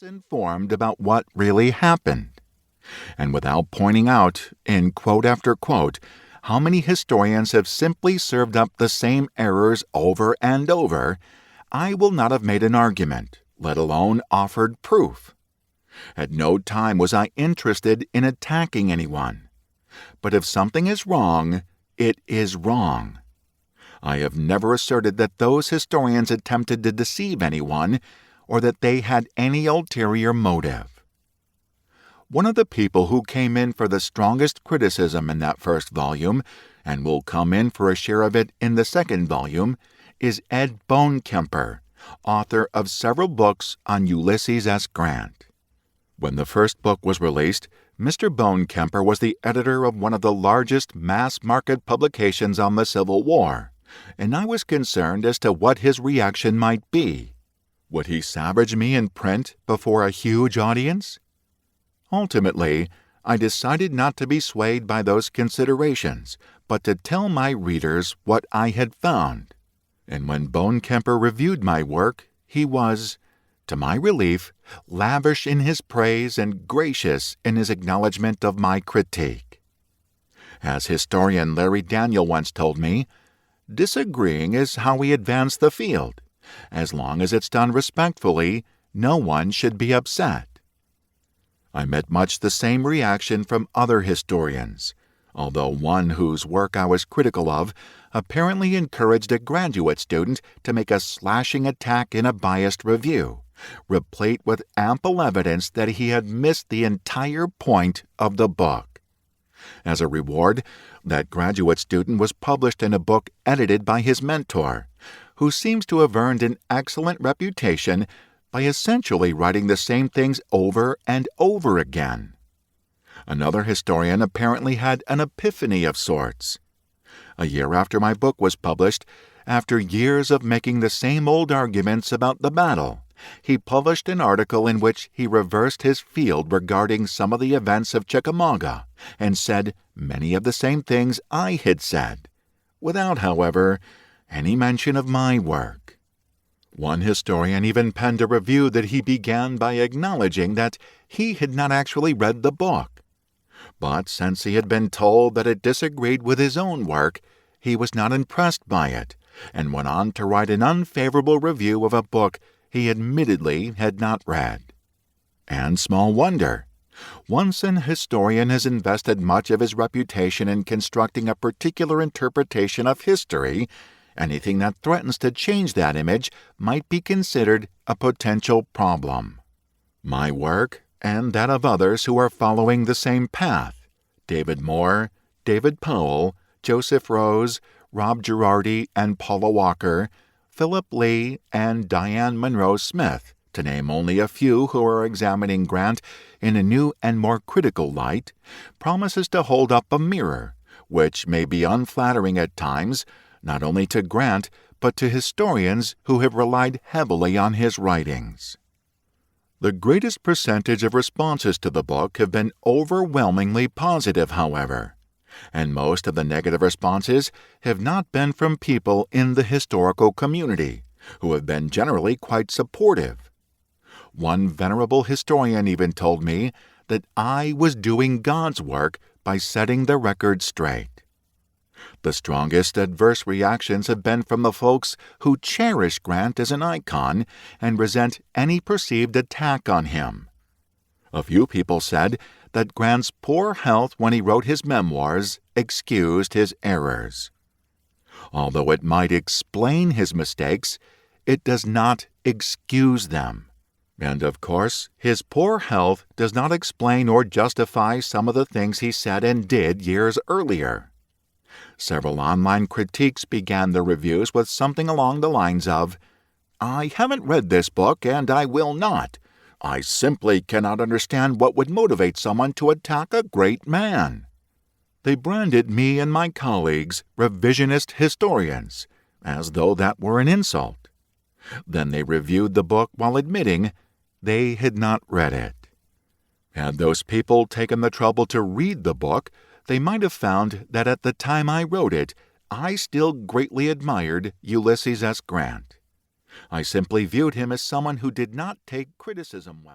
misinformed about what really happened. And without pointing out, in quote after quote, how many historians have simply served up the same errors over and over, I will not have made an argument, let alone offered proof. At no time was I interested in attacking anyone. But if something is wrong, it is wrong. I have never asserted that those historians attempted to deceive anyone or that they had any ulterior motive. One of the people who came in for the strongest criticism in that first volume, and will come in for a share of it in the second volume, is Ed Bonekemper, author of several books on Ulysses S. Grant. When the first book was released, Mr. Bonekemper was the editor of one of the largest mass-market publications on the Civil War, and I was concerned as to what his reaction might be. Would he savage me in print before a huge audience? Ultimately, I decided not to be swayed by those considerations, but to tell my readers what I had found. And when Bonekemper reviewed my work, he was, to my relief, lavish in his praise and gracious in his acknowledgment of my critique. As historian Larry Daniel once told me, disagreeing is how we advance the field. As long as it's done respectfully, no one should be upset. I met much the same reaction from other historians, although one whose work I was critical of apparently encouraged a graduate student to make a slashing attack in a biased review, replete with ample evidence that he had missed the entire point of the book. As a reward, that graduate student was published in a book edited by his mentor, who seems to have earned an excellent reputation by essentially writing the same things over and over again. Another historian apparently had an epiphany of sorts. A year after my book was published, after years of making the same old arguments about the battle, he published an article in which he reversed his field regarding some of the events of Chickamauga and said many of the same things I had said, without, however, any mention of my work. One historian even penned a review that he began by acknowledging that he had not actually read the book. But since he had been told that it disagreed with his own work, he was not impressed by it, and went on to write an unfavorable review of a book he admittedly had not read. And small wonder. Once an historian has invested much of his reputation in constructing a particular interpretation of history, anything that threatens to change that image might be considered a potential problem. My work, and that of others who are following the same path, David Moore, David Powell, Joseph Rose, Rob Girardi and Paula Walker, Philip Lee, and Diane Monroe Smith, to name only a few who are examining Grant in a new and more critical light, promises to hold up a mirror, which may be unflattering at times, not only to Grant, but to historians who have relied heavily on his writings. The greatest percentage of responses to the book have been overwhelmingly positive, however, and most of the negative responses have not been from people in the historical community, who have been generally quite supportive. One venerable historian even told me that I was doing God's work by setting the record straight. The strongest adverse reactions have been from the folks who cherish Grant as an icon and resent any perceived attack on him. A few people said that Grant's poor health when he wrote his memoirs excused his errors. Although it might explain his mistakes, it does not excuse them. And of course, his poor health does not explain or justify some of the things he said and did years earlier. Several online critiques began their reviews with something along the lines of, "I haven't read this book, and I will not. I simply cannot understand what would motivate someone to attack a great man." They branded me and my colleagues revisionist historians, as though that were an insult. Then they reviewed the book while admitting they had not read it. Had those people taken the trouble to read the book, they might have found that at the time I wrote it, I still greatly admired Ulysses S. Grant. I simply viewed him as someone who did not take criticism well.